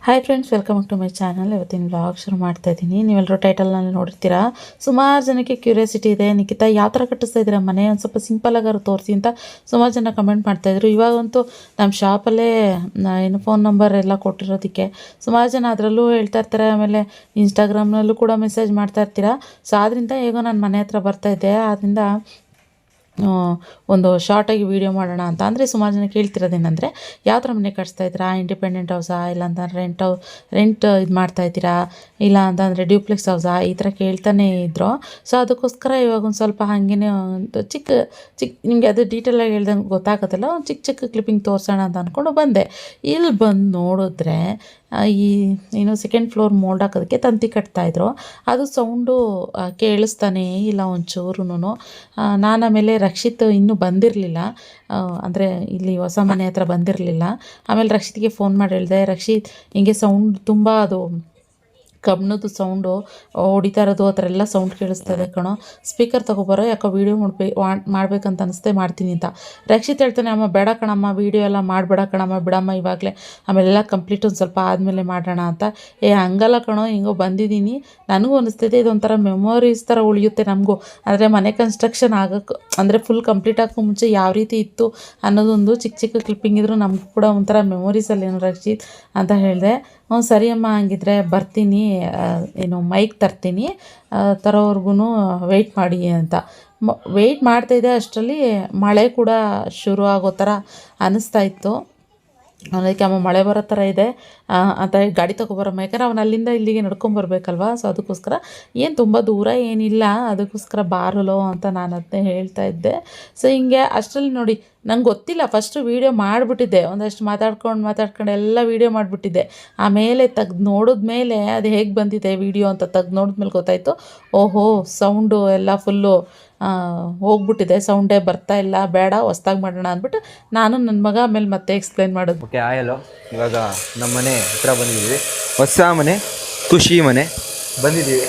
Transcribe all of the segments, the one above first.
Hi friends, welcome to my channel. ಇವತ್ತಿನ blog ಶುರು ಮಾಡ್ತಾ ಇದ್ದೀನಿ. ನೀವೆಲ್ಲರೂ ಟೈಟಲ್ನಲ್ಲಿ ನೋಡಿರ್ತೀರಾ. ಸುಮಾರು ಜನಕ್ಕೆ ಕ್ಯೂರಿಯಾಸಿಟಿ ಇದೆ, ನಿಖಿತಾ ಯಾವ ಥರ ಕಟ್ಟಿಸ್ತಾ ಇದ್ದೀರಾ ಮನೆ, ಒಂದು ಸ್ವಲ್ಪ ಸಿಂಪಲಾಗಾರು ತೋರಿಸಿ ಅಂತ ಸುಮಾರು ಜನ ಕಮೆಂಟ್ ಮಾಡ್ತಾಯಿದ್ರು. ಇವಾಗಂತೂ ನಮ್ಮ ಶಾಪಲ್ಲೇ ಏನು ಫೋನ್ ನಂಬರ್ ಎಲ್ಲ ಕೊಟ್ಟಿರೋದಕ್ಕೆ ಸುಮಾರು ಜನ ಅದರಲ್ಲೂ ಹೇಳ್ತಾ ಇರ್ತಾರೆ. ಆಮೇಲೆ ಇನ್ಸ್ಟಾಗ್ರಾಮ್ನಲ್ಲೂ ಕೂಡ ಮೆಸೇಜ್ ಮಾಡ್ತಾ ಇರ್ತೀರಾ. ಸೊ ಆದ್ದರಿಂದ ಹೇಗೋ ನಾನು ಮನೆ ಹತ್ರ ಬರ್ತಾಯಿದ್ದೆ, ಆದ್ದರಿಂದ ಒಂದು ಶಾರ್ಟಾಗಿ ವೀಡಿಯೋ ಮಾಡೋಣ ಅಂತ. ಅಂದರೆ ಸುಮಾರು ಜನ ಕೇಳ್ತಿರೋದೇನೆಂದರೆ, ಯಾವ ಥರ ಮನೆ ಕಟ್ಸ್ತಾ ಇದ್ದೀರಾ, ಇಂಡಿಪೆಂಡೆಂಟ್ ಹೌಸಾ, ಇಲ್ಲ ಅಂತಂದರೆ ರೆಂಟ್ ಇದು ಮಾಡ್ತಾಯಿದ್ದೀರಾ, ಇಲ್ಲ ಅಂತಂದರೆ ಡ್ಯೂಪ್ಲೆಕ್ಸ್ ಹೌಸಾ, ಈ ಥರ ಕೇಳ್ತಾನೆ ಇದ್ದರು. ಸೊ ಅದಕ್ಕೋಸ್ಕರ ಇವಾಗ ಒಂದು ಸ್ವಲ್ಪ ಹಾಗೇ ಒಂದು ಚಿಕ್ಕ ನಿಮಗೆ ಅದು ಡೀಟೇಲಾಗಿ ಹೇಳ್ದಂಗೆ ಗೊತ್ತಾಗುತ್ತಲ್ಲ, ಒಂದು ಚಿಕ್ಕ ಕ್ಲಿಪ್ಪಿಂಗ್ ತೋರಿಸೋಣ ಅಂತ ಅಂದ್ಕೊಂಡು ಬಂದೆ. ಇಲ್ಲಿ ಬಂದು ನೋಡಿದ್ರೆ ಈ ಏನು ಸೆಕೆಂಡ್ ಫ್ಲೋರ್ ಮೋಲ್ಡ್ ಹಾಕೋದಕ್ಕೆ ತಂತಿ ಕಟ್ತಾಯಿದ್ರು. ಅದು ಸೌಂಡು ಕೇಳಿಸ್ತಾನೇ ಇಲ್ಲ ಒಂಚೂರು. ನಾನು ಆಮೇಲೆ ರಕ್ಷಿತ್ ಇನ್ನೂ ಬಂದಿರಲಿಲ್ಲ, ಅಂದರೆ ಇಲ್ಲಿ ಹೊಸ ಮನೆ ಹತ್ರ ಬಂದಿರಲಿಲ್ಲ. ಆಮೇಲೆ ರಕ್ಷಿತ್ಗೆ ಫೋನ್ ಮಾಡಿ ಹೇಳಿದೆ, ರಕ್ಷಿತ್ ಹಿಂಗೆ ಸೌಂಡ್ ತುಂಬ ಅದು ಕಬ್ಣದ್ದು ಸೌಂಡು ಹೊಡಿತಾ ಇರೋದು ಆ ಥರ ಎಲ್ಲ ಸೌಂಡ್ ಕೇಳಿಸ್ತಾ ಇದೆ ಕಣೋ, ಸ್ಪೀಕರ್ ತೊಗೊಬರೋ, ಯಾಕೋ ವೀಡಿಯೋ ಮಾಡ್ಬೇಕಂತ ಅನಿಸ್ತೆ ಮಾಡ್ತೀನಿ ಅಂತ. ರಕ್ಷಿತ್ ಹೇಳ್ತಾನೆ, ಅಮ್ಮ ಬೇಡ ಕಣಮ್ಮ, ವೀಡಿಯೋ ಎಲ್ಲ ಮಾಡಬೇಡ ಕಣಮ್ಮ, ಬಿಡಮ್ಮ ಇವಾಗಲೇ, ಆಮೇಲೆಲ್ಲ ಕಂಪ್ಲೀಟ್ ಒಂದು ಸ್ವಲ್ಪ ಆದಮೇಲೆ ಮಾಡೋಣ ಅಂತ. ಹಂಗಲ್ಲ ಕಣೋ, ಹಿಂಗೋ ಬಂದಿದ್ದೀನಿ, ನನಗೂ ಅನಿಸ್ತಿದೆ ಇದೊಂಥರ ಮೆಮೊರೀಸ್ ಥರ ಉಳಿಯುತ್ತೆ ನಮಗೂ. ಆದರೆ ಮನೆ ಕನ್ಸ್ಟ್ರಕ್ಷನ್ ಆಗೋಕ್ಕೆ ಅಂದರೆ ಫುಲ್ ಕಂಪ್ಲೀಟ್ ಆಗೋಕ್ಕೂ ಮುಂಚೆ ಯಾವ ರೀತಿ ಇತ್ತು ಅನ್ನೋದೊಂದು ಚಿಕ್ಕ ಕ್ಲಿಪ್ಪಿಂಗ್ ಇದ್ದರೂ ನಮಗೂ ಕೂಡ ಒಂಥರ ಮೆಮೊರೀಸಲ್ಲೇನು ರಕ್ಷಿತ್ ಅಂತ ಹೇಳಿದೆ. ಹ್ಞೂ ಸರಿ ಅಮ್ಮ, ಹಂಗಿದ್ರೆ ಬರ್ತೀನಿ, ಏನು ಮೈಕ್ ತರ್ತೀನಿ, ತರೋವರೆಗೂ ವೆಯ್ಟ್ ಮಾಡಿ ಅಂತ. ವೆಯ್ಟ್ ಮಾಡ್ತಾಯಿದ್ದೆ. ಅಷ್ಟರಲ್ಲಿ ಮಳೆ ಕೂಡ ಶುರು ಆಗೋ ಥರ ಅನ್ನಿಸ್ತಾ ಇತ್ತು. ಅದಕ್ಕೆ ಅಮ್ಮ ಮಳೆ ಬರೋ ಥರ ಇದೆ ಅಂತ ಗಾಡಿ ತೊಗೊಬರಮ್ಮ, ಯಾಕಂದ್ರೆ ಅವನು ಅಲ್ಲಿಂದ ಇಲ್ಲಿಗೆ ನಡ್ಕೊಂಬರ್ಬೇಕಲ್ವ. ಸೊ ಅದಕ್ಕೋಸ್ಕರ ಏನು ತುಂಬ ದೂರ ಏನಿಲ್ಲ, ಅದಕ್ಕೋಸ್ಕರ ಬಾರಲೋ ಅಂತ ನಾನು ಅದನ್ನೇ ಹೇಳ್ತಾ ಇದ್ದೆ. ಸೊ ಹಿಂಗೆ ಅಷ್ಟರಲ್ಲಿ ನೋಡಿ, ನಂಗೆ ಗೊತ್ತಿಲ್ಲ, ಫಸ್ಟು ವೀಡಿಯೋ ಮಾಡಿಬಿಟ್ಟಿದ್ದೆ, ಒಂದಷ್ಟು ಮಾತಾಡ್ಕೊಂಡು ಎಲ್ಲ ವೀಡಿಯೋ ಮಾಡಿಬಿಟ್ಟಿದ್ದೆ. ಆಮೇಲೆ ತೆಗ್ದು ನೋಡಿದ್ಮೇಲೆ ಅದು ಹೇಗೆ ಬಂದಿದೆ ವೀಡಿಯೋ ಅಂತ ತೆಗ್ದು ನೋಡಿದ್ಮೇಲೆ ಗೊತ್ತಾಯಿತು, ಓಹೋ ಸೌಂಡು ಎಲ್ಲ ಫುಲ್ಲು ಹೋಗ್ಬಿಟ್ಟಿದೆ, ಸೌಂಡೇ ಬರ್ತಾ ಇಲ್ಲ, ಬೇಡ ಹೊಸ್ದಾಗಿ ಮಾಡೋಣ ಅಂದ್ಬಿಟ್ಟು ನಾನು ನನ್ನ ಮಗ ಆಮೇಲೆ ಮತ್ತೆ ಎಕ್ಸ್ಪ್ಲೈನ್ ಮಾಡೋದು. ಓಕೆ ಆಯಲ್ಲೋ, ಇವಾಗ ನಮ್ಮ ಮನೆ ಹತ್ರ ಬಂದಿದ್ದೀವಿ, ಹೊಸ ಮನೆ, ಖುಷಿ ಮನೆ ಬಂದಿದ್ದೀವಿ.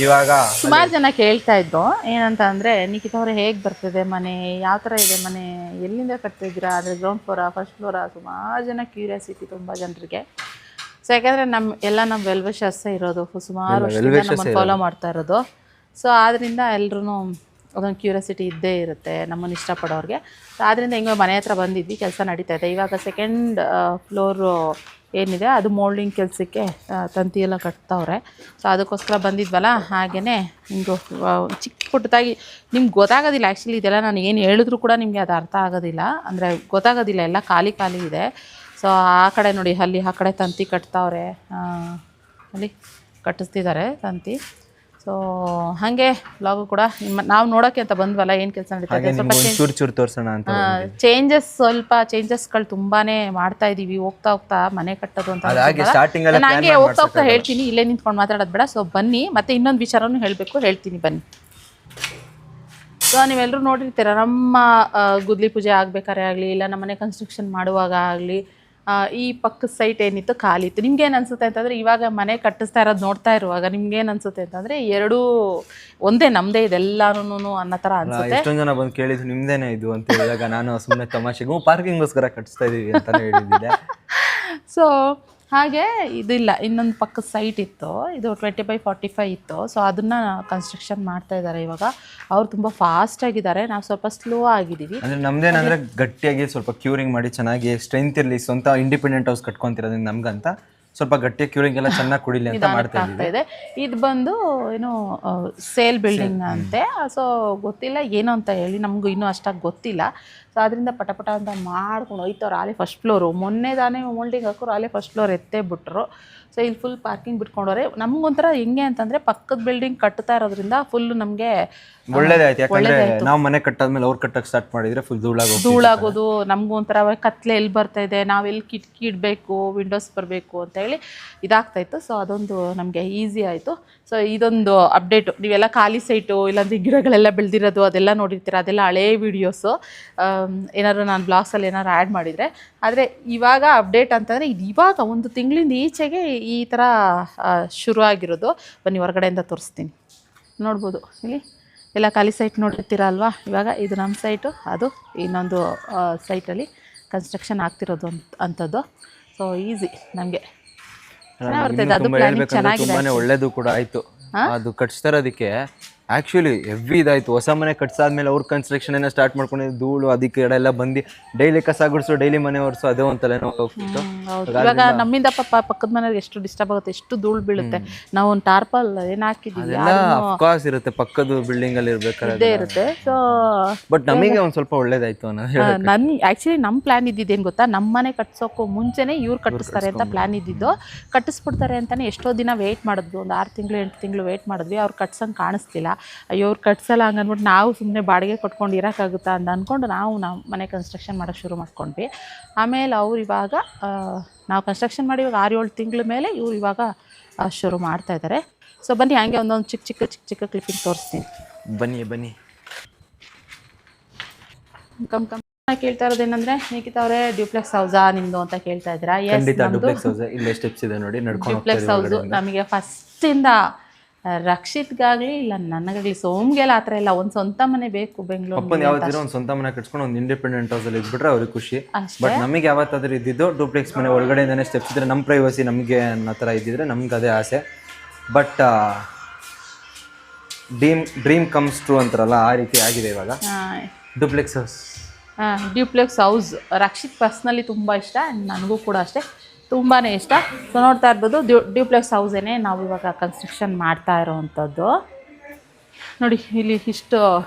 ಇವಾಗ ಸುಮಾರು ಜನ ಕೇಳ್ತಾ ಇದ್ರು ಏನಂತ ಅಂದರೆ, ನಿಖಿತಾ ಅವರೇ ಹೇಗೆ ಬರ್ತಿದೆ ಮನೆ, ಯಾವ ಥರ ಇದೆ ಮನೆ, ಎಲ್ಲಿಂದ ಕಟ್ತಿದ್ದೀರಾ, ಆದರೆ ಗ್ರೌಂಡ್ ಫ್ಲೋರಾ ಫಸ್ಟ್ ಫ್ಲೋರಾ, ಸುಮಾರು ಜನ ಕ್ಯೂರಿಯಾಸಿಟಿ ತುಂಬ ಜನರಿಗೆ. ಸೊ ಯಾಕೆಂದರೆ ನಮ್ಮ ವೆಲ್ವಿಷರ್ಸೇ ಇರೋದು, ಸುಮಾರು ನಮ್ಮನ್ನು ಫಾಲೋ ಮಾಡ್ತಾ ಇರೋದು. ಸೊ ಆದ್ದರಿಂದ ಎಲ್ಲರೂ ಅದೊಂದು ಕ್ಯೂರಿಯಾಸಿಟಿ ಇದ್ದೇ ಇರುತ್ತೆ ನಮ್ಮನ್ನು ಇಷ್ಟಪಡೋರಿಗೆ. ಸೊ ಆದ್ದರಿಂದ ಹಿಂಗೆ ಮನೆ ಹತ್ರ ಬಂದಿದ್ವಿ, ಕೆಲಸ ನಡೀತಾ ಇದೆ. ಇವಾಗ ಸೆಕೆಂಡ್ ಫ್ಲೋರು ಏನಿದೆ ಅದು ಮೋಲ್ಡಿಂಗ್ ಕೆಲಸಕ್ಕೆ ತಂತಿ ಎಲ್ಲ ಕಟ್ತಾವ್ರೆ. ಸೊ ಅದಕ್ಕೋಸ್ಕರ ಬಂದಿದ್ವಲ್ಲ, ಹಾಗೆಯೇ ಹಿಂಗೆ ಚಿಕ್ಕ ಪುಟ್ಟದಾಗಿ ನಿಮ್ಗೆ ಗೊತ್ತಾಗೋದಿಲ್ಲ. ಆ್ಯಕ್ಚುಲಿ ಇದೆಲ್ಲ ನಾನು ಏನು ಹೇಳಿದ್ರು ಕೂಡ ನಿಮಗೆ ಅದು ಅರ್ಥ ಆಗೋದಿಲ್ಲ, ಅಂದರೆ ಗೊತ್ತಾಗೋದಿಲ್ಲ, ಎಲ್ಲ ಖಾಲಿ ಇದೆ. ಸೊ ಆ ಕಡೆ ನೋಡಿ, ಅಲ್ಲಿ ಆ ಕಡೆ ತಂತಿ ಕಟ್ತಾವ್ರೆ, ಅಲ್ಲಿ ಕಟ್ಟಿಸ್ತಿದ್ದಾರೆ ತಂತಿ. ಸೊ ಹಾಗೆ ವ್ಲಾಗು ಕೂಡ ನಾವು ನೋಡೋಕ್ಕೆ ಅಂತ ಬಂದ್ವಲ್ಲ, ಏನು ಕೆಲಸ ನಡೀತಾ ಇದೆ, ಚೂರು ತೋರಿಸೋಣ ಅಂತ. ಚೇಂಜಸ್ಗಳು ತುಂಬಾ ಮಾಡ್ತಾ ಇದ್ದೀವಿ ಹೋಗ್ತಾ ಮನೆ ಕಟ್ಟೋದು ಅಂತ. ನಾನು ಹಂಗೆ ಹೋಗ್ತಾ ಹೇಳ್ತೀನಿ, ಇಲ್ಲೇ ನಿಂತ್ಕೊಂಡು ಮಾತಾಡೋದು ಬೇಡ. ಸೊ ಬನ್ನಿ, ಮತ್ತೆ ಇನ್ನೊಂದು ವಿಚಾರನೂ ಹೇಳ್ತೀನಿ, ಬನ್ನಿ. ಸೊ ನೀವೆಲ್ಲರೂ ನೋಡಿರ್ತೀರ, ನಮ್ಮ ಗುದ್ಲಿ ಪೂಜೆ ಆಗಬೇಕಾದ್ರೆ ಆಗಲಿ, ಇಲ್ಲ ನಮ್ಮ ಮನೆ ಕನ್ಸ್ಟ್ರಕ್ಷನ್ ಮಾಡುವಾಗ ಆಗಲಿ, ಈ ಪಕ್ಕದ ಸೈಟ್ ಏನಿತ್ತು ಖಾಲಿ ಇತ್ತು. ನಿಮ್ಗೇನು ಅನಿಸುತ್ತೆ ಅಂತಂದರೆ, ಇವಾಗ ಮನೆ ಕಟ್ಟಿಸ್ತಾ ಇರೋದು ನೋಡ್ತಾ ಇರುವಾಗ ನಿಮ್ಗೇನು ಅನಿಸುತ್ತೆ ಅಂತಂದರೆ, ಎರಡೂ ಒಂದೇ, ನಮ್ಮದೇ ಇದೆಲ್ಲರೂ ಅನ್ನೋ ಥರ ಅನಿಸುತ್ತೆ. ಎಷ್ಟೊಂದು ಜನ ಬಂದು ಕೇಳಿದ್ರು ನಿಮ್ಮದೇನೇ ಇದು ಅಂತ ಹೇಳಿದಾಗ ನಾನು ಸುಮ್ಮನೆ ತಮಾಷೆಗೂ ಪಾರ್ಕಿಂಗ್ಗೋಸ್ಕರ ಕಟ್ಟಿಸ್ತಾ ಇದ್ದೀವಿ ಅಂತಲೇ ಹೇಳಿದ್ದೆ. ಸೊ ಹಾಗೆ ಇದಿಲ್ಲ, ಇನ್ನೊಂದು ಪಕ್ಕದ ಸೈಟ್ ಇತ್ತು, ಇದು 20/45 ಇತ್ತು. ಸೊ ಅದನ್ನು ಕನ್ಸ್ಟ್ರಕ್ಷನ್ ಮಾಡ್ತಾ ಇದ್ದಾರೆ ಇವಾಗ. ಅವ್ರು ತುಂಬ ಫಾಸ್ಟಾಗಿದ್ದಾರೆ, ನಾವು ಸ್ವಲ್ಪ ಸ್ಲೋ ಆಗಿದ್ದೀವಿ. ಅಂದರೆ ನಮ್ದೇನಂದರೆ ಗಟ್ಟಿಯಾಗಿ ಸ್ವಲ್ಪ ಕ್ಯೂರಿಂಗ್ ಮಾಡಿ ಚೆನ್ನಾಗಿ ಸ್ಟ್ರೆಂತ್ ಇರಲಿ, ಸ್ವಂತ ಇಂಡಿಪೆಂಡೆಂಟ್ ಹೌಸ್ ಕಟ್ಕೊತಿರೋದ್ರಿಂದ ನಮ್ಗಂತ ಸ್ವಲ್ಪ ಗಟ್ಟಿ ಕ್ಯೂರಿಂಗ್ ಎಲ್ಲ ಚೆನ್ನಾಗಿ ಕುಡಿಲಿ ಅಂತ ಮಾಡ್ತಾ ಇದೆ. ಇದು ಬಂದು ಏನು ಸೇಲ್ ಬಿಲ್ಡಿಂಗ್ ಅಂತೆ. ಸೊ ಗೊತ್ತಿಲ್ಲ ಏನು ಅಂತ ಹೇಳಿ, ನಮಗೂ ಇನ್ನೂ ಅಷ್ಟಾಗಿ ಗೊತ್ತಿಲ್ಲ. ಸೊ ಅದರಿಂದ ಪಟ ಅಂತ ಮಾಡ್ಕೊಂಡು ಹೋಯ್ತವ್ರು. ಆಲೇ ಫಸ್ಟ್ ಫ್ಲೋರು, ಮೊನ್ನೆ ತಾನೇ ಮೋಲ್ಡಿಂಗ್ ಹಾಕೋರು, ಆಲೇ ಫಸ್ಟ್ ಫ್ಲೋರ್ ಎತ್ತೇ ಬಿಟ್ರು. ಸೊ ಇಲ್ಲಿ ಫುಲ್ ಪಾರ್ಕಿಂಗ್ ಬಿಟ್ಕೊಂಡವ್ರೆ. ನಮಗೊಂಥರ ಹೆಂಗೆ ಅಂತಂದರೆ, ಪಕ್ಕದ ಬಿಲ್ಡಿಂಗ್ ಕಟ್ತಾ ಇರೋದ್ರಿಂದ ಫುಲ್ ನಮಗೆ ಒಳ್ಳೇದಾಯ್ತು. ಯಾಕಂದರೆ ನಾವು ಮನೆ ಕಟ್ಟಾದ್ಮೇಲೆ ಅವ್ರು ಕಟ್ಟಕ್ಕೆ ಸ್ಟಾರ್ಟ್ ಮಾಡಿದರೆ ಫುಲ್ ಧೂಳಾಗೋದು, ನಮಗೂ ಒಂಥರ ಕತ್ಲೆ ಎಲ್ಲಿ ಬರ್ತಾ ಇದೆ, ನಾವೆಲ್ಲಿ ಕಿಟಕಿ ಇಡಬೇಕು, ವಿಂಡೋಸ್ ಬರಬೇಕು ಅಂತ ಹೇಳಿ ಇದಾಗ್ತಾಯಿತ್ತು. ಸೊ ಅದೊಂದು ನಮಗೆ ಈಸಿ ಆಯಿತು. ಸೊ ಇದೊಂದು ಅಪ್ಡೇಟು. ನೀವೆಲ್ಲ ಖಾಲಿ ಸೈಟು, ಇಲ್ಲಾಂದರೆ ಗಿಡಗಳೆಲ್ಲ ಬೆಳೆದಿರೋದು ಅದೆಲ್ಲ ನೋಡಿರ್ತೀರ, ಅದೆಲ್ಲ ಹಳೇ ವೀಡಿಯೋಸು. ಏನಾದ್ರು ನಾನು ಬ್ಲಾಗ್ಸಲ್ಲಿ ಏನಾದ್ರು ಆ್ಯಡ್ ಮಾಡಿದರೆ. ಆದರೆ ಇವಾಗ ಅಪ್ಡೇಟ್ ಅಂತಂದರೆ, ಇದು ಇವಾಗ ಒಂದು ತಿಂಗಳಿಂದ ಈಚೆಗೆ ಈ ಥರ ಶುರು ಆಗಿರೋದು. ಬನ್ನಿ ಹೊರಗಡೆಯಿಂದ ತೋರಿಸ್ತೀನಿ, ನೋಡ್ಬೋದು. ಇಲ್ಲಿ ಎಲ್ಲ ಖಾಲಿ ಸೈಟ್ ನೋಡಿರ್ತೀರ ಅಲ್ವಾ. ಇವಾಗ ಇದು ನಮ್ಮ ಸೈಟು, ಅದು ಇನ್ನೊಂದು ಸೈಟಲ್ಲಿ ಕನ್ಸ್ಟ್ರಕ್ಷನ್ ಆಗ್ತಿರೋದು ಅಂಥದ್ದು. ಸೊ ಈಸಿ ನಮಗೆ. ತುಂಬಾ ಹೇಳ್ಬೇಕಂದ್ರೆ ತುಂಬಾನೇ ಒಳ್ಳೇದು ಕೂಡ ಆಯ್ತು. ಅದು ಕಟ್ಸ್ತಾ ಇರೋದಕ್ಕೆ ಆಕ್ಚುಲಿ ಹೆವಿ ಇದಾಯ್ತು. ಹೊಸ ಮನೆ ಕಟ್ಸಾದ್ಮೇಲೆ ಅವ್ರ ಕನ್ಸ್ಟ್ರಕ್ಷನ್ ಏನೋ ಸ್ಟಾರ್ಟ್ ಮಾಡ್ಕೊಂಡಿದ್ದು ಧೂಳು ಅದಕ್ಕೆ ಎಲ್ಲ ಬಂದು ಡೈಲಿ ಕಸ ಗುಡಿಸು ಡೈಲಿ ಮನೆ ಒರೆಸು ಅದೇ ಒಂತಲೇ ಹೋಗ್ತಿತ್ತು. ಇವಾಗ ನಮ್ಮಿಂದ ಪಕ್ಕದ ಮನೆಯವ್ರಿಗೆ ಎಷ್ಟು ಡಿಸ್ಟರ್ಬ್ ಆಗುತ್ತೆ, ಎಷ್ಟು ಧೂಳು ಬೀಳುತ್ತೆ. ನಾವು ಒಂದು ಟಾರ್ಪಲ್ ಏನ್ ಹಾಕಿದೀವಿ ಅಫ್ಕೋರ್ಸ್ ಇರುತ್ತೆ, ಪಕ್ಕದ ಬಿಲ್ಡಿಂಗ್ ಅಲ್ಲಿ ಇರ್ಬೇಕಾದ್ರೆ ಇರುತ್ತೆ. ಸೊ ಬಟ್ ನಮಗೆ ಒಂದ್ ಸ್ವಲ್ಪ ಒಳ್ಳೇದಾಯ್ತು ನನ್ ಆಕ್ಚುಲಿ ನಮ್ ಪ್ಲಾನ್ ಇದ್ದಿದ್ದೇನು ಗೊತ್ತಾ, ನಮ್ಮ ಮನೆ ಕಟ್ಸೋಕ್ಕೂ ಮುಂಚೆನೆ ಇವ್ರು ಕಟ್ಟಿಸ್ತಾರೆ ಅಂತ ಪ್ಲಾನ್ ಇದ್ದಿದ್ದು. ಕಟ್ಟಿಸ್ಬಿಡ್ತಾರೆ ಅಂತಾನೆ ಎಷ್ಟೋ ದಿನ ವೇಟ್ ಮಾಡಿದ್ವಿ, ಒಂದು 6 ತಿಂಗಳು 8 ತಿಂಗಳು ವೇಟ್ ಮಾಡಿದ್ವಿ. ಅವ್ರು ಕಟ್ಸಂಗೆ ಕಾಣಿಸ್ಲಿಲ್ಲ. ಅಯ್ಯೋ ಅವ್ರು ಕಟ್ಸಲ್ಲ ಹಂಗೆ ಅಂದ್ಬಿಟ್ಟು ನಾವು ಸುಮ್ಮನೆ ಬಾಡಿಗೆ ಕೊಟ್ಕೊಂಡು ಇರೋಕ್ಕಾಗುತ್ತಾ ಅಂತ ಅಂದ್ಕೊಂಡು ನಾವು ಮನೆ ಕನ್ಸ್ಟ್ರಕ್ಷನ್ ಮಾಡೋಕ್ಕೆ ಶುರು ಮಾಡ್ಕೊಂಡ್ವಿ. ಆಮೇಲೆ ಅವ್ರು ಇವಾಗ ನಾವು ಕನ್ಸ್ಟ್ರಕ್ಷನ್ ಮಾಡಿ ಇವಾಗ 6-7 ತಿಂಗಳ ಮೇಲೆ ಇವ್ರು ಇವಾಗ ಶುರು ಮಾಡ್ತಾ ಇದ್ದಾರೆ. ಸೊ ಬನ್ನಿ ಹಂಗೆ ಒಂದೊಂದು ಚಿಕ್ಕ ಚಿಕ್ಕ ಕ್ಲಿಪ್ಪಿಂಗ್ ತೋರಿಸ್ತೀನಿ. ಬನ್ನಿ ಕಮ್ ಕೇಳ್ತಾ ಇರೋದೇನಂದ್ರೆ, ನಿಖಿತಾ ಅವರೇ ಡ್ಯೂಪ್ಲೆಕ್ಸ್ ಹೌಸಾ ನಿಮ್ದು ಅಂತ ಕೇಳ್ತಾ ಇದ್ದೀರಾ. ಇಲ್ಲೇ ಸ್ಟೆಪ್ಸ್ ಇದೆ ನೋಡಿ, ಡ್ಯೂಪ್ಲೆಕ್ಸ್ ಹೌಸು ನಮಗೆ ಫಸ್ಟಿಂದ ರಕ್ಷಿತ್ಗಾಗ್ಲಿ ಇಲ್ಲ ನನಗಾಗ್ಲಿ ಸೋಮ್ಗೆಲ್ಲ ಆ ಥರ ಇಲ್ಲ, ಒಂದು ಸ್ವಂತ ಮನೆ ಬೇಕು ಬೆಂಗಳೂರು. ಯಾವತ್ತಿರೋ ಒಂದು ಸ್ವಂತ ಮನೆ ಕಟ್ಸ್ಕೊಂಡು ಒಂದು ಇಂಡಿಪೆಂಡೆಂಟ್ ಹೌಸ್ ಅಲ್ಲಿ ಇದ್ಬಿಟ್ರೆ ಅವ್ರಿಗೆ ಖುಷಿ. ಬಟ್ ನಮಗೆ ಯಾವತ್ತಾದ್ರೂ ಇದ್ದಿದ್ದು ಡೂಪ್ಲೆಕ್ಸ್ ಮನೆ ಒಳಗಡೆಯಿಂದಾನೆ ಸ್ಟೆಪ್ಸ್ ಇದ್ರೆ ನಮ್ಮ ಪ್ರೈವಸಿ ನಮಗೆ ಅನ್ನೋ ಥರ ಇದ್ದಿದ್ರೆ ನಮ್ಗೆ ಅದೇ ಆಸೆ. ಬಟ್ ಡ್ರೀಮ್ ಕಮ್ಸ್ ಟ್ರೂ ಅಂತಾರಲ್ಲ, ಆ ರೀತಿ ಆಗಿದೆ ಇವಾಗ duplex house. Duplex house Rakshit personally ತುಂಬ ಇಷ್ಟ, ನನಗೂ ಕೂಡ ಅಷ್ಟೇ ತುಂಬಾ ಇಷ್ಟ. ಸೊ ನೋಡ್ತಾ ಇರ್ಬೋದು ಡ್ಯೂಪ್ಲೆಕ್ಸ್ ಹೌಸೇನೆ ನಾವು ಇವಾಗ ಕನ್ಸ್ಟ್ರಕ್ಷನ್ ಮಾಡ್ತಾ ಇರೋವಂಥದ್ದು. ನೋಡಿ ಇಲ್ಲಿ ಇಷ್ಟು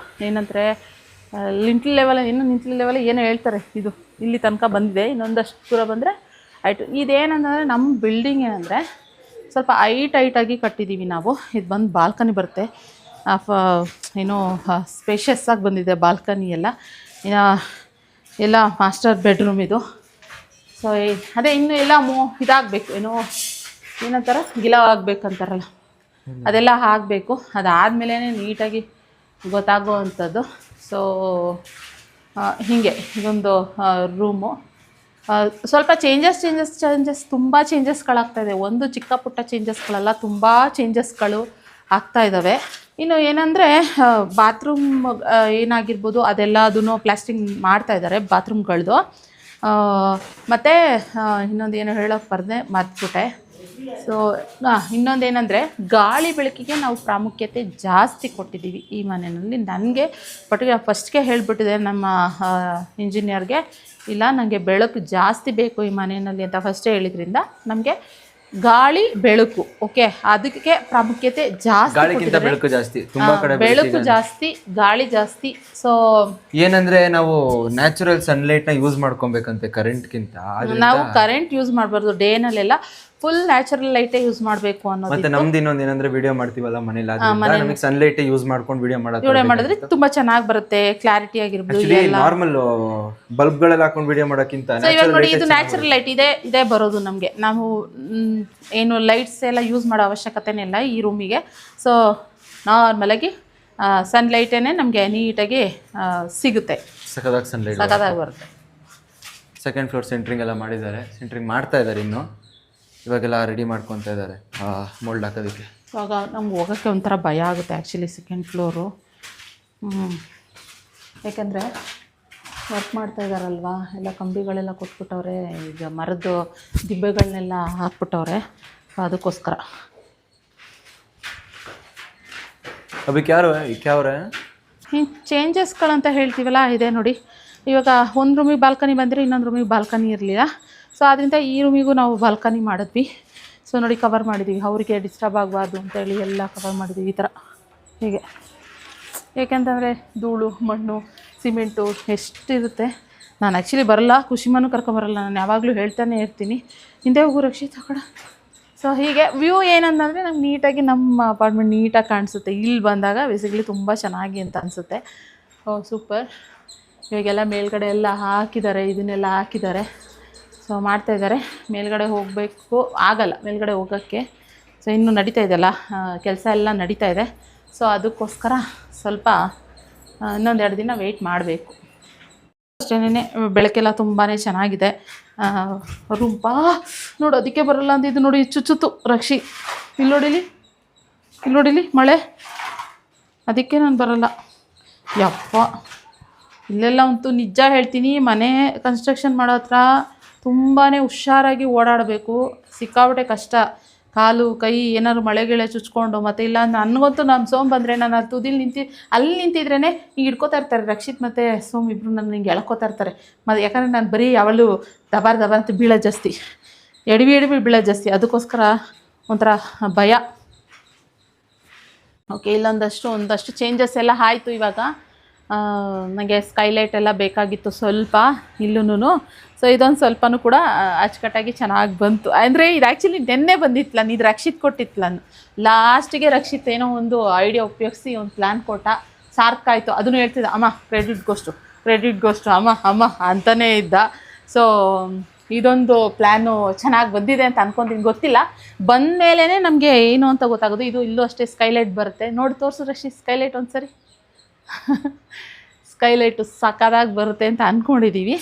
ಏನಂದರೆ ಲಿಂಟ್ಲ್ ಲೆವೆಲ್ ಏನೋ ಹೇಳ್ತಾರೆ, ಇದು ಇಲ್ಲಿ ತನಕ ಬಂದಿದೆ. ಇನ್ನೊಂದಷ್ಟು ದೂರ ಬಂದರೆ ಆಯಿತು. ಇದೇನಂದರೆ ನಮ್ಮ ಬಿಲ್ಡಿಂಗ್ ಏನಂದರೆ ಸ್ವಲ್ಪ ಹೈಟಾಗಿ ಕಟ್ಟಿದ್ದೀವಿ ನಾವು. ಇದು ಬಂದು ಬಾಲ್ಕನಿ ಬರುತ್ತೆ, ಏನೋ ಸ್ಪೇಷಿಯಸ್ ಆಗಿ ಬಂದಿದೆ ಬಾಲ್ಕನಿ ಎಲ್ಲ ಮಾಸ್ಟರ್ ಬೆಡ್ರೂಮ್ ಇದು. ಸೊ ಅದೇ ಇನ್ನೂ ಎಲ್ಲ ಇದಾಗಬೇಕು, ಏನಂತಾರ ಗಿಲ ಆಗಬೇಕಂತಾರಲ್ಲ, ಅದೆಲ್ಲ ಆಗಬೇಕು. ಅದಾದಮೇಲೆ ನೀಟಾಗಿ ಗೊತ್ತಾಗುವಂಥದ್ದು. ಸೊ ಹೀಗೆ ಇದೊಂದು ರೂಮು. ಸ್ವಲ್ಪ ಚೇಂಜಸ್ ತುಂಬ ಚೇಂಜಸ್ಗಳಾಗ್ತಾಯಿದೆ. ಒಂದು ಚಿಕ್ಕ ಪುಟ್ಟ ಚೇಂಜಸ್ಗಳೆಲ್ಲ ತುಂಬ ಚೇಂಜಸ್ಗಳು ಆಗ್ತಾ ಇದ್ದಾವೆ. ಇನ್ನು ಏನಂದರೆ ಬಾತ್ರೂಮ್ ಏನಾಗಿರ್ಬೋದು ಅದೆಲ್ಲದೂ ಪ್ಲಾಸ್ಟಿಂಗ್ ಮಾಡ್ತಾಯಿದ್ದಾರೆ ಬಾತ್ರೂಮ್ಗಳದ್ದು. ಮತ್ತು ಇನ್ನೊಂದು ಏನೋ ಹೇಳೋಕ್ಕೆ ಮರ್ತ್ಬಿಟ್ಟೆ. ಸೊ ಇನ್ನೊಂದೇನೆಂದರೆ ಗಾಳಿ ಬೆಳಕಿಗೆ ನಾವು ಪ್ರಾಮುಖ್ಯತೆ ಜಾಸ್ತಿ ಕೊಟ್ಟಿದ್ದೀವಿ ಈ ಮನೆಯಲ್ಲಿ. ನನಗೆ ಫಸ್ಟ್ಗೆ ಹೇಳಿಬಿಟ್ಟಿದೆ ನಮ್ಮ ಇಂಜಿನಿಯರ್ಗೆ, ಇಲ್ಲ ನನಗೆ ಬೆಳಕು ಜಾಸ್ತಿ ಬೇಕು ಈ ಮನೆಯಲ್ಲಿ ಅಂತ ಫಸ್ಟೇ ಹೇಳಿದ್ರಿಂದ ನಮಗೆ ಗಾಳಿ ಬೆಳಕು ಓಕೆ ಅದಕ್ಕೆ ಪ್ರಾಮುಖ್ಯತೆ ಜಾಸ್ತಿ. ಬೆಳಕು ಜಾಸ್ತಿ, ತುಂಬಾ ಕಡೆ ಬೆಳಕು ಜಾಸ್ತಿ, ಗಾಳಿ ಜಾಸ್ತಿ. ಸೊ ಏನಂದ್ರೆ ನಾವು ನ್ಯಾಚುರಲ್ ಸನ್ಲೈಟ್ ನ ಯೂಸ್ ಮಾಡ್ಕೊಬೇಕಂತೆ ಕರೆಂಟ್ಗಿಂತ. ನಾವು ಕರೆಂಟ್ ಯೂಸ್ ಮಾಡಬಾರ್ದು, ಡೇನಲ್ಲೆಲ್ಲ ಫುಲ್ ನ್ಯಾಚುರಲ್ ಲೈಟೇ ಯೂಸ್ ಮಾಡಬೇಕು ಅನ್ನೋದು. ಮತ್ತೆ ನಮ್ದು ಇನ್ನೊಂದು ಏನಂದ್ರೆ ವಿಡಿಯೋ ಮಾಡ್ತೀವಲ್ಲ ಮನೇಲಿ, ನಮಗೆ ಸನ್ಲೈಟ್ ಯೂಸ್ ಮಾಡ್ಕೊಂಡು ವಿಡಿಯೋ ಮಾಡಿದ್ರೆ ತುಂಬಾ ಚೆನ್ನಾಗಿ ಬರುತ್ತೆ, ಕ್ಲಾರಿಟಿ ಆಗಿರ್ಬೋದು. ನಾರ್ಮಲ್ ಬಲ್ಬ್ಗಳೆಲ್ಲ ಹಾಕೊಂಡು ವಿಡಿಯೋ ಮಾಡೋಕ್ಕಿಂತ ಇವಾಗ ನೋಡಿ ಇದು ನ್ಯಾಚುರಲ್ ಲೈಟ್ ಇದೇ ಬರೋದು ನಮಗೆ. ನಾವು ಏನು ಲೈಟ್ಸ್ ಎಲ್ಲ ಯೂಸ್ ಮಾಡೋ ಅವಶ್ಯಕತೆನೇ ಇಲ್ಲ ಈ ರೂಮಿಗೆ. ಸೊ ನಾರ್ಮಲಾಗಿ ಸನ್ಲೈಟೇನೆ ನಮಗೆ ನೀಟಾಗಿ ಸಿಗುತ್ತೆ, ಸಖತ್ತಾಗಿ ಸನ್ಲೈಟ್ ಬರುತ್ತೆ. ಸೆಕೆಂಡ್ ಫ್ಲೋರ್ ಸೆಂಟ್ರಿಂಗ್ ಎಲ್ಲ ಮಾಡಿದ್ದಾರೆ, ಸೆಂಟ್ರಿಂಗ್ ಮಾಡ್ತಾ ಇದ್ದಾರೆ ಇನ್ನು. ಇವಾಗೆಲ್ಲ ರೆಡಿ ಮಾಡ್ಕೊತಾ ಇದ್ದಾರೆ ಮೋಲ್ಡ್ ಹಾಕೋದಕ್ಕೆ. ಇವಾಗ ನಮ್ಗೆ ಹೋಗೋಕ್ಕೆ ಒಂಥರ ಭಯ ಆಗುತ್ತೆ ಆ್ಯಕ್ಚುಲಿ ಸೆಕೆಂಡ್ ಫ್ಲೋರು. ಯಾಕೆಂದರೆ ವರ್ಕ್ ಮಾಡ್ತಾ ಇದ್ದಾರಲ್ವಾ, ಎಲ್ಲ ಕಂಬಿಗಳೆಲ್ಲ ಕೊಟ್ಬಿಟ್ಟವ್ರೆ, ಈಗ ಮರದ್ದು ದಿಬ್ಬೆಗಳನ್ನೆಲ್ಲ ಹಾಕ್ಬಿಟ್ಟವ್ರೆ, ಅದಕ್ಕೋಸ್ಕರ. ಹಿಂಗೆ ಚೇಂಜಸ್ಗಳಂತ ಹೇಳ್ತೀವಲ್ಲ ಇದೆ ನೋಡಿ. ಇವಾಗ ಒಂದು ರೂಮಿಗೆ ಬಾಲ್ಕನಿ ಬಂದರೆ ಇನ್ನೊಂದು ರೂಮಿಗೆ ಬಾಲ್ಕನಿ ಇರಲಿಲ್ಲ. ಸೊ ಅದರಿಂದ ಈ ರೂಮಿಗೂ ನಾವು ಬಾಲ್ಕನಿ ಮಾಡಿದ್ವಿ. ಸೊ ನೋಡಿ ಕವರ್ ಮಾಡಿದ್ದೀವಿ, ಅವರಿಗೆ ಡಿಸ್ಟರ್ಬ್ ಆಗಬಾರ್ದು ಅಂತೇಳಿ ಎಲ್ಲ ಕವರ್ ಮಾಡಿದ್ದೀವಿ ಈ ಥರ ಹೀಗೆ. ಏಕೆಂತಂದರೆ ಧೂಳು ಮಣ್ಣು ಸಿಮೆಂಟು ಎಷ್ಟಿರುತ್ತೆ. ನಾನು ಆ್ಯಕ್ಚುಲಿ ಬರಲ್ಲ, ಖುಷಿಮನೂ ಕರ್ಕೊಂಬರಲ್ಲ, ನಾನು ಯಾವಾಗಲೂ ಹೇಳ್ತಾನೆ ಇರ್ತೀನಿ ಹಿಂದೆ ಹೋಗು ರಕ್ಷಿತ್ ಆ ಕಡೆ. ಸೊ ಹೀಗೆ ವ್ಯೂ ಏನಂತಂದರೆ ನಮ್ಗೆ ನೀಟಾಗಿ ನಮ್ಮ ಅಪಾರ್ಟ್ಮೆಂಟ್ ನೀಟಾಗಿ ಕಾಣಿಸುತ್ತೆ. ಇಲ್ಲಿ ಬಂದಾಗ ಬೇಸಿಕಲಿ ತುಂಬ ಚೆನ್ನಾಗಿ ಅಂತ ಅನಿಸುತ್ತೆ. ಸೂಪರ್. ಇವಾಗೆಲ್ಲ ಮೇಲ್ಗಡೆ ಎಲ್ಲ ಹಾಕಿದ್ದಾರೆ, ಇದನ್ನೆಲ್ಲ ಹಾಕಿದ್ದಾರೆ. ಸೊ ಮಾಡ್ತಾಯಿದ್ದಾರೆ. ಮೇಲ್ಗಡೆ ಹೋಗಬೇಕು, ಆಗಲ್ಲ ಮೇಲ್ಗಡೆ ಹೋಗೋಕ್ಕೆ. ಸೊ ಇನ್ನೂ ನಡೀತಾ ಇದೆಯಲ್ಲ ಕೆಲಸ ಎಲ್ಲ ನಡೀತಾ ಇದೆ. ಸೊ ಅದಕ್ಕೋಸ್ಕರ ಸ್ವಲ್ಪ ಇನ್ನೊಂದು 2 ದಿನ ವೆಯ್ಟ್ ಮಾಡಬೇಕು ಅಷ್ಟೇನೆ. ಬೆಳಕೆಲ್ಲ ತುಂಬಾ ಚೆನ್ನಾಗಿದೆ. ರೂಂಪಾ ನೋಡು, ಅದಕ್ಕೆ ಬರಲ್ಲ ಅಂತ ಇದು ನೋಡಿ ಚುಚ್ಚುತ್ತು ರಕ್ಷಿ. ಇಲ್ಲಿ ನೋಡಿಲಿ ಮಳೆ, ಅದಕ್ಕೆ ನಾನು ಬರಲ್ಲ. ಯಪ್ಪ ಇಲ್ಲೆಲ್ಲ ಅಂತೂ ನಿಜ ಹೇಳ್ತೀನಿ, ಮನೆ ಕನ್ಸ್ಟ್ರಕ್ಷನ್ ಮಾಡೋ ಹತ್ರ ತುಂಬಾ ಹುಷಾರಾಗಿ ಓಡಾಡಬೇಕು. ಸಿಕ್ಕಾಬಿಟ್ಟೆ ಕಷ್ಟ. ಕಾಲು ಕೈ ಏನಾದ್ರು ಮಳೆಗಿಳೆ ಚುಚ್ಕೊಂಡು, ಮತ್ತು ಇಲ್ಲ ನನಗಂತೂ ನಾನು ಸೋಮ್ ಬಂದರೆ ನಾನು ಅಲ್ಲಿ ತುದಿಲಿ ಅಲ್ಲಿ ನಿಂತಿದ್ರೇ ಹಿಂಗೆ ಹಿಡ್ಕೋತಾ ಇರ್ತಾರೆ ರಕ್ಷಿತ್ ಮತ್ತು ಸೋಮ್ ಇಬ್ಬರು ನನ್ನ ಹಿಂಗೆ ಎಳ್ಕೋತಾ ಇರ್ತಾರೆ. ಮತ್ತು ಯಾಕಂದರೆ ನಾನು ಬರೀ ಯಾವಳು ದಬಾರ್ ಅಂತ ಬೀಳೋದು ಜಾಸ್ತಿ, ಎಡವಿ ಬೀಳೋದು ಜಾಸ್ತಿ, ಅದಕ್ಕೋಸ್ಕರ ಒಂಥರ ಭಯ. ಓಕೆ, ಒಂದಷ್ಟು ಚೇಂಜಸ್ ಎಲ್ಲ ಆಯಿತು. ಇವಾಗ ನನಗೆ ಸ್ಕೈಲೈಟ್ ಎಲ್ಲ ಬೇಕಾಗಿತ್ತು ಸ್ವಲ್ಪ ಇಲ್ಲೂ. ಸೊ ಇದೊಂದು ಸ್ವಲ್ಪನೂ ಕೂಡ ಅಚ್ಚುಕಟ್ಟಾಗಿ ಚೆನ್ನಾಗಿ ಬಂತು. ಅಂದರೆ ಇದು ಆ್ಯಕ್ಚುಲಿ ನೆನ್ನೆ ಬಂದಿತ್ತು ನಾನು, ಇದು ರಕ್ಷಿತ್ ಕೊಟ್ಟಿತ್ತು ನಾನು ಲಾಸ್ಟಿಗೆ. ರಕ್ಷಿತ್ ಏನೋ ಒಂದು ಐಡಿಯಾ ಉಪಯೋಗಿಸಿ ಒಂದು ಪ್ಲ್ಯಾನ್ ಕೊಟ್ಟ, ಸಾರ್ಕಾಯಿತು. ಅದನ್ನು ಹೇಳ್ತಿದ್ದ, ಅಮ್ಮ ಕ್ರೆಡಿಟ್ ಗೋಸ್ಟು ಅಮ್ಮ ಅಂತಲೇ ಇದ್ದ. ಸೊ ಇದೊಂದು ಪ್ಲ್ಯಾನು ಚೆನ್ನಾಗಿ ಬಂದಿದೆ ಅಂತ ಅಂದ್ಕೊತೀನಿ. ಗೊತ್ತಿಲ್ಲ, ಬಂದ ಮೇಲೇ ನಮಗೆ ಏನು ಅಂತ ಗೊತ್ತಾಗೋದು. ಇದು ಇಲ್ಲೂ ಅಷ್ಟೇ ಸ್ಕೈಲೈಟ್ ಬರುತ್ತೆ. ನೋಡಿ ತೋರಿಸು ರಕ್ಷಿತ್ ಸ್ಕೈಲೈಟ್ ಒಂದು ಸರಿ. ಸ್ಕೈಲೈಟು ಸಕ್ಕದಾಗಿ ಬರುತ್ತೆ ಅಂತ ಅಂದ್ಕೊಂಡಿದ್ದೀವಿ.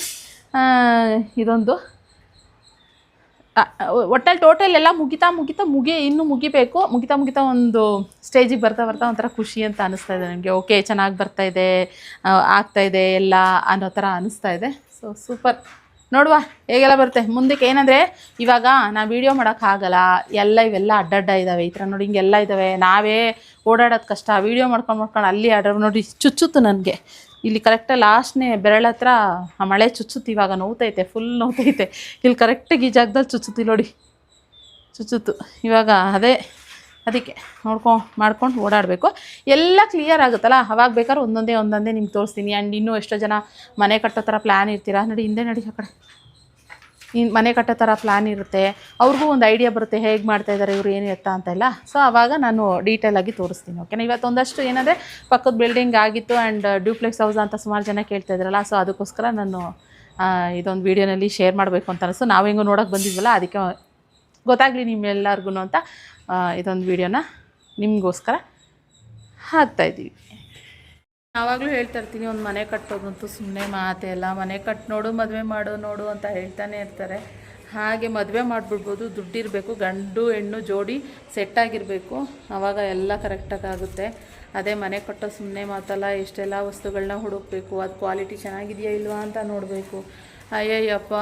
ಇದೊಂದು ಒಟ್ಟಲ್ಲಿ ಟೋಟಲ್ ಎಲ್ಲ ಮುಗಿತಾ ಇನ್ನೂ ಮುಗಿಬೇಕು. ಮುಗಿತಾ ಒಂದು ಸ್ಟೇಜಿಗೆ ಬರ್ತಾ ಒಂಥರ ಖುಷಿ ಅಂತ ಅನ್ನಿಸ್ತಾ ಇದೆ ನನಗೆ. ಓಕೆ, ಚೆನ್ನಾಗಿ ಬರ್ತಾಯಿದೆ, ಆಗ್ತಾಯಿದೆ ಎಲ್ಲ ಅನ್ನೋ ಥರ ಅನ್ನಿಸ್ತಾ ಇದೆ. So super. ನೋಡುವ ಹೇಗೆಲ್ಲ ಬರುತ್ತೆ ಮುಂದಕ್ಕೆ. ಏನಂದರೆ ಇವಾಗ ನಾನು ವೀಡಿಯೋ ಮಾಡೋಕ್ಕಾಗಲ್ಲ, ಇವೆಲ್ಲ ಅಡ್ಡಡ್ಡ ಇದ್ದಾವೆ. ಈ ಥರ ನೋಡಿ ಹಿಂಗೆಲ್ಲ ಇದ್ದಾವೆ, ನಾವೇ ಓಡಾಡೋದು ಕಷ್ಟ. ವೀಡಿಯೋ ಮಾಡ್ಕೊಂಡು ಅಲ್ಲಿ ನೋಡಿ ಚುಚ್ಚುತ್ತು ನನಗೆ ಇಲ್ಲಿ ಕರೆಕ್ಟಾಗಿ ಲಾಸ್ಟ್ನೇ ಬೆರಳ ಹತ್ರ ಆ ಮಳೆ ಚುಚ್ಚುತ್ತು. ಇವಾಗ ನೋವ್ತೈತೆ, ಫುಲ್ ನೋವ್ತೈತೆ. ಇಲ್ಲಿ ಕರೆಕ್ಟಾಗಿ ಈ ಜಾಗದಲ್ಲಿ ಚುಚ್ಚುತ್ತಿ ನೋಡಿ, ಚುಚ್ಚುತ್ತು. ಇವಾಗ ಅದಕ್ಕೆ ಮಾಡ್ಕೊಂಡು ಓಡಾಡಬೇಕು. ಎಲ್ಲ ಕ್ಲಿಯರ್ ಆಗುತ್ತಲ್ಲ, ಅವಾಗ ಬೇಕಾದ್ರೆ ಒಂದೊಂದೇ ನಿಮ್ಗೆ ತೋರಿಸ್ತೀನಿ. ಆ್ಯಂಡ್ ಇನ್ನೂ ಎಷ್ಟೋ ಜನ ಮನೆ ಕಟ್ಟೋ ಥರ ಪ್ಲ್ಯಾನ್ ಇರ್ತೀರಾ. ಹಿಂದೆ ನಡಿ ಆ ಕಡೆ. ಮನೆ ಕಟ್ಟೋ ಥರ ಪ್ಲ್ಯಾನ್ ಇರುತ್ತೆ, ಅವ್ರಿಗೂ ಒಂದು ಐಡಿಯಾ ಬರುತ್ತೆ ಹೇಗೆ ಮಾಡ್ತಾಯಿದ್ದಾರೆ ಇವರು ಏನು ಎತ್ತ ಅಂತೆಲ್ಲ. ಸೊ ಆವಾಗ ನಾನು ಡೀಟೇಲಾಗಿ ತೋರಿಸ್ತೀನಿ. ಓಕೆನಾ. ಇವತ್ತೊಂದಷ್ಟು ಏನಂದರೆ ಪಕ್ಕದ ಬಿಲ್ಡಿಂಗ್ ಆಗಿತ್ತು ಆ್ಯಂಡ್ ಡ್ಯೂಪ್ಲೆಕ್ಸ್ ಹೌಸ್ ಅಂತ ಸುಮಾರು ಜನ ಕೇಳ್ತಾಯಿದ್ರಲ್ಲ. ಸೊ ಅದಕ್ಕೋಸ್ಕರ ನಾನು ಇದೊಂದು ವೀಡಿಯೋನಲ್ಲಿ ಶೇರ್ ಮಾಡಬೇಕು ಅಂತ ಅನಿಸ್ತು. ನಾವು ಹೆಂಗೋ ನೋಡೋಕೆ ಬಂದಿದ್ವಲ್ಲ, ಅದಕ್ಕೆ ಗೊತ್ತಾಗಲಿ ನಿಮ್ಮೆಲ್ಲರಿಗೂ ಅಂತ ಇದೊಂದು ವೀಡಿಯೋನ ನಿಮಗೋಸ್ಕರ ಹಾಕ್ತಾಯಿದ್ದೀವಿ. ಯಾವಾಗಲೂ ಹೇಳ್ತಾ ಇರ್ತೀನಿ, ಒಂದು ಮನೆ ಕಟ್ಟೋದಂತೂ ಸುಮ್ಮನೆ ಮಾತೇ ಅಲ್ಲ. ಮನೆ ಕಟ್ಟಿ ನೋಡು, ಮದುವೆ ಮಾಡು ನೋಡು ಅಂತ ಹೇಳ್ತಾನೆ ಇರ್ತಾರೆ. ಹಾಗೆ ಮದುವೆ ಮಾಡಿಬಿಡ್ಬೋದು, ದುಡ್ಡಿರಬೇಕು, ಗಂಡು ಹೆಣ್ಣು ಜೋಡಿ ಸೆಟ್ಟಾಗಿರಬೇಕು, ಆವಾಗ ಎಲ್ಲ ಕರೆಕ್ಟಾಗಿ ಆಗುತ್ತೆ. ಅದೇ ಮನೆ ಕಟ್ಟೋ ಸುಮ್ಮನೆ ಮಾತಲ್ಲ. ಎಷ್ಟೆಲ್ಲ ವಸ್ತುಗಳನ್ನ ಹುಡುಕಬೇಕು, ಅದು ಕ್ವಾಲಿಟಿ ಚೆನ್ನಾಗಿದೆಯಾ ಇಲ್ವಾ ಅಂತ ನೋಡಬೇಕು. ಅಯ್ಯಯ್ಯಪ್ಪ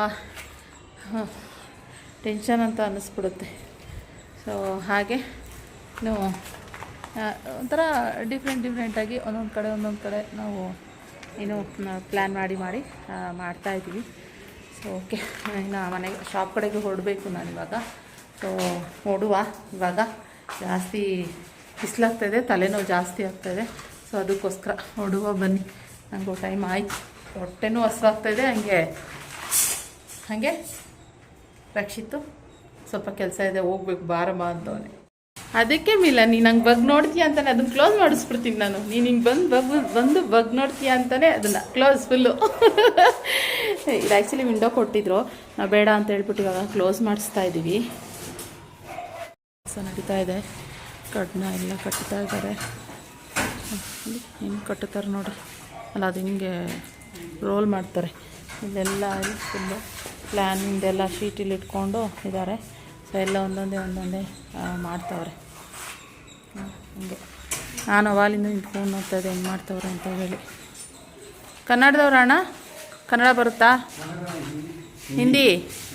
ಟೆನ್ಷನ್ ಅಂತ ಅನ್ನಿಸ್ಬಿಡುತ್ತೆ. ಸೊ ಹಾಗೆ ಒಂಥರ ಡಿಫ್ರೆಂಟಾಗಿ ಒಂದೊಂದು ಕಡೆ ನಾವು ಏನು ಪ್ಲ್ಯಾನ್ ಮಾಡಿ ಮಾಡ್ತಾಯಿದ್ದೀವಿ. ಸೊ ಓಕೆ, ಇನ್ನು ಮನೆಗೆ ಶಾಪ್ ಕಡೆಗೆ ಹೊರಡಬೇಕು ನಾನಿವಾಗ. ಸೊ ಇವಾಗ ಜಾಸ್ತಿ ಬಿಸಿಲಾಗ್ತಾಯಿದೆ, ತಲೆನೋವು ಜಾಸ್ತಿ ಆಗ್ತಾಯಿದೆ. ಸೊ ಅದಕ್ಕೋಸ್ಕರ ಬನ್ನಿ. ನನಗೂ ಟೈಮ್ ಆಯಿತು, ಹೊಟ್ಟೆನೂ ಹಸಿವಾಗ್ತಾಯಿದೆ. ಹಾಗೆ ರಕ್ಷಿತ್ತು ಸ್ವಲ್ಪ ಕೆಲಸ ಇದೆ, ಹೋಗ್ಬೇಕು ಬಾರಮ್ಮ ಅಂತವನೇ. ಅದಕ್ಕೆ ಮಿಲ್ಲ ನೀನು ನಂಗೆ ಬಗ್ ನೋಡ್ತೀಯ ಅಂತಾನೆ ಅದನ್ನು ಕ್ಲೋಸ್ ಮಾಡಿಸ್ಬಿಡ್ತೀನಿ ನಾನು. ನೀನು ಹಿಂಗೆ ಬಂದು ಬಗ್ ನೋಡ್ತೀಯ ಅಂತಾನೆ ಅದನ್ನು ಕ್ಲೋಸ್ ಫುಲ್ಲು. ಇದು ಆ್ಯಕ್ಚುಲಿ ವಿಂಡೋ ಕೊಟ್ಟಿದ್ರು, ನಾವು ಬೇಡ ಅಂತ ಹೇಳ್ಬಿಟ್ಟು ಇವಾಗ ಕ್ಲೋಸ್ ಮಾಡಿಸ್ತಾ ಇದ್ದೀವಿ. ಸೊ ನಡೀತಾ ಇದೆ, ಕಡ್ನ ಎಲ್ಲ ಕಟ್ತಾ ಇದ್ದಾರೆ. ಹಿಂಗೆ ಕಟ್ಟುತ್ತಾರೆ ನೋಡಿ, ಅಲ್ಲ ಅದು ಹಿಂಗೆ ರೋಲ್ ಮಾಡ್ತಾರೆ. ಇದೆಲ್ಲ ಫುಲ್ಲು ಪ್ಲ್ಯಾನಿಂದೆಲ್ಲ ಶೀಟಲ್ಲಿ ಇಟ್ಕೊಂಡು ಇದ್ದಾರೆ. ಸೊ ಎಲ್ಲ ಒಂದೊಂದೇ ಮಾಡ್ತಾವ್ರೆ. ಹಂಗೆ ನಾನು ಅವಾಲಿಂದ ನಿಂತ್ಕೊಂಡು ನೋಡ್ತಾ ಇದ್ದೆ ಹೆಂಗೆ ಮಾಡ್ತಾವ್ರೆ ಅಂತ ಹೇಳಿ. ಕನ್ನಡದವ್ರ ಅಣ್ಣ, ಕನ್ನಡ ಬರುತ್ತಾ?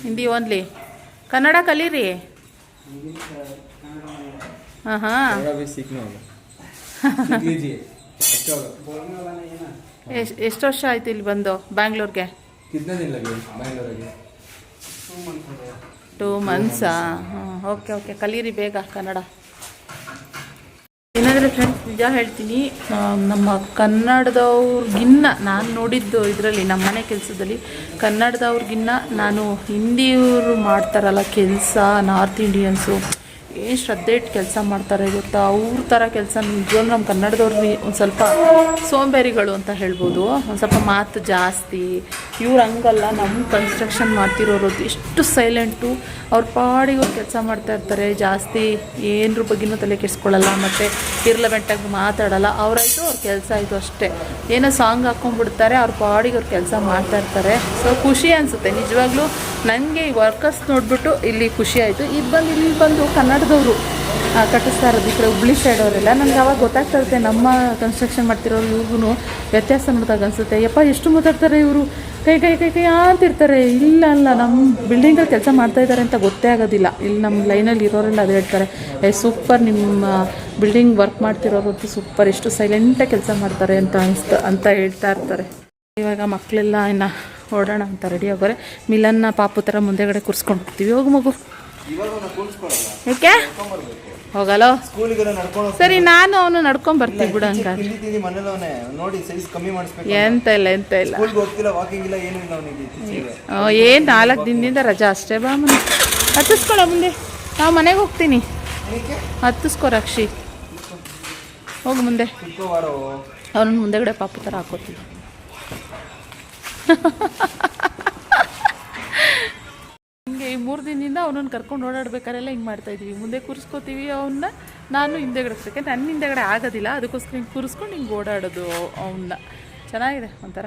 ಹಿಂದಿ ಓನ್ಲಿ, ಕನ್ನಡ ಕಲೀರಿ. ಹಾಂ ಎಷ್ಟು ವರ್ಷ ಆಯಿತು ಇಲ್ಲಿ ಬಂದು ಬ್ಯಾಂಗ್ಳೂರ್ಗೆ? 2 months. ಓಕೆ ಕಲೀರಿ ಬೇಗ ಕನ್ನಡ. ಏನಾದರೆ ಫ್ರೆಂಡ್ಸ್ ನಿಜ ಹೇಳ್ತೀನಿ, ನಮ್ಮ ಕನ್ನಡದವ್ರಿಗಿನ್ನ ನಾನು ನೋಡಿದ್ದು ಇದರಲ್ಲಿ ನಮ್ಮ ಮನೆ ಕೆಲಸದಲ್ಲಿ ಕನ್ನಡದವ್ರಿಗಿನ್ನ ನಾನು ಹಿಂದಿಯವರು ಮಾಡ್ತಾರಲ್ಲ ಕೆಲಸ, ನಾರ್ತ್ ಇಂಡಿಯನ್ಸು ಏನು ಶ್ರದ್ಧೆ ಇಟ್ಟು ಕೆಲಸ ಮಾಡ್ತಾರೆ ಗೊತ್ತಾ. ಅವ್ರ ಥರ ಕೆಲಸ ನಿಜವಾಗ್ಲೂ ನಮ್ಮ ಕನ್ನಡದವ್ರಿಗೆ ಒಂದು ಸ್ವಲ್ಪ ಸೋಂಬೇರಿಗಳು ಅಂತ ಹೇಳ್ಬೋದು. ಒಂದು ಸ್ವಲ್ಪ ಮಾತು ಜಾಸ್ತಿ. ಇವ್ರು ಹಂಗಲ್ಲ, ನಮ್ಮ ಕನ್ಸ್ಟ್ರಕ್ಷನ್ ಮಾಡ್ತಿರೋರು ಎಷ್ಟು ಸೈಲೆಂಟು, ಅವ್ರ ಪಾಡಿಗೆ ಅವ್ರು ಕೆಲಸ ಮಾಡ್ತಾಯಿರ್ತಾರೆ. ಜಾಸ್ತಿ ಏನರ ಬಗ್ಗೆನೂ ತಲೆ ಕೆಡಿಸ್ಕೊಳ್ಳಲ್ಲ, ಮತ್ತು ಇರ್ಲವೆಂಟಾಗಿ ಮಾತಾಡಲ್ಲ. ಅವರಾಯಿತು ಅವ್ರ ಕೆಲಸ ಆಯಿತು ಅಷ್ಟೇ. ಏನೋ ಸಾಂಗ್ ಹಾಕ್ಕೊಂಡ್ಬಿಡ್ತಾರೆ, ಅವ್ರ ಪಾಡಿಗೆ ಅವ್ರು ಕೆಲಸ ಮಾಡ್ತಾಯಿರ್ತಾರೆ. ಸೊ ಖುಷಿ ಅನಿಸುತ್ತೆ ನಿಜವಾಗ್ಲೂ. ನನಗೆ ಈ ವರ್ಕರ್ಸ್ ನೋಡಿಬಿಟ್ಟು ಇಲ್ಲಿ ಖುಷಿ ಆಯಿತು. ಇಲ್ಲಿ ಬಂದು ಕನ್ನಡದವರು ಕಟ್ಟಿಸ್ತಾ ಇರೋದು ಈ ಕಡೆ ಹುಬ್ಳಿ ಸೈಡ್ ಅವರೆಲ್ಲ. ನನಗೆ ಅವಾಗ ಗೊತ್ತಾಗ್ತಾ ಇರುತ್ತೆ ನಮ್ಮ ಕನ್ಸ್ಟ್ರಕ್ಷನ್ ಮಾಡ್ತಿರೋರು ಇವ್ರಿಗೂ ವ್ಯತ್ಯಾಸ ನೋಡಿದಾಗ ಅನಿಸುತ್ತೆ. ಯಪ್ಪ ಎಷ್ಟು ಮಾತಾಡ್ತಾರೆ ಇವರು ಕೈ ಕೈ ಕೈ ಕೈ ಅಂತಿರ್ತಾರೆ. ಇಲ್ಲ ಅಲ್ಲ, ನಮ್ಮ ಬಿಲ್ಡಿಂಗಲ್ಲಿ ಕೆಲಸ ಮಾಡ್ತಾಯಿದ್ದಾರೆ ಅಂತ ಗೊತ್ತೇ ಆಗೋದಿಲ್ಲ. ಇಲ್ಲಿ ನಮ್ಮ ಲೈನಲ್ಲಿ ಇರೋರೆಲ್ಲ ಅದು ಹೇಳ್ತಾರೆ, ಸೂಪರ್ ನಿಮ್ಮ ಬಿಲ್ಡಿಂಗ್ ವರ್ಕ್ ಮಾಡ್ತಿರೋರು ಸೂಪರ್, ಎಷ್ಟು ಸೈಲೆಂಟಾಗಿ ಕೆಲಸ ಮಾಡ್ತಾರೆ ಅಂತ ಹೇಳ್ತಾ ಇರ್ತಾರೆ. ಇವಾಗ ಮಕ್ಕಳೆಲ್ಲ ಇನ್ನು ಓಡೋಣ ಅಂತ ರೆಡಿ ಆಗೋರೆ. ಮಿಲನ್ನ ಪಾಪು ಥರ ಮುಂದೆಗಡೆ ಕೂರಿಸ್ಕೊಂಡು ಹೋಗ್ತೀವಿ. ಹೋಗು ಮಗು. ಯಾಕೆ ಹೋಗಲ್ಲ? ಸರಿ, ನಾನು ಅವನು ನಡ್ಕೊಂಡ್ ಬರ್ತೀವಿ ಬಿಡು. ಹಂಗಾದ್ರೆ ಎಂತ ಇಲ್ಲ ಏನು 4 ದಿನದಿಂದ ರಜಾ ಅಷ್ಟೇ. ಬಾ ಮನೆ ಹತ್ತಿಸ್ಕೊಳ ಮುಂದೆ. ನಾವು ಮನೆಗೆ ಹೋಗ್ತೀನಿ. ಹತ್ತಿಸ್ಕೊ ರಕ್ಷಿ, ಹೋಗು ಮುಂದೆ. ಅವನ ಮುಂದೆಗಡೆ ಪಾಪು ಥರ ಹಾಕೋತೀವಿ. ಹಿಂಗೆ ಈ 3 ದಿನದಿಂದ ಅವನನ್ನು ಕರ್ಕೊಂಡು ಓಡಾಡ್ಬೇಕಾರೆಲ್ಲ ಹಿಂಗೆ ಮಾಡ್ತಾಯಿದ್ದೀವಿ. ಮುಂದೆ ಕೂರಿಸ್ಕೋತೀವಿ ಅವನ್ನ, ನಾನು ಹಿಂದೆಗಡೆ ಯಾಕೆಂದ್ರೆ ನನ್ನ ಹಿಂದೆಗಡೆ ಆಗೋದಿಲ್ಲ, ಅದಕ್ಕೋಸ್ಕರ ಹಿಂಗೆ ಕೂರಿಸ್ಕೊಂಡು ಹಿಂಗೆ ಓಡಾಡೋದು ಅವನ್ನ. ಚೆನ್ನಾಗಿದೆ ಒಂಥರ.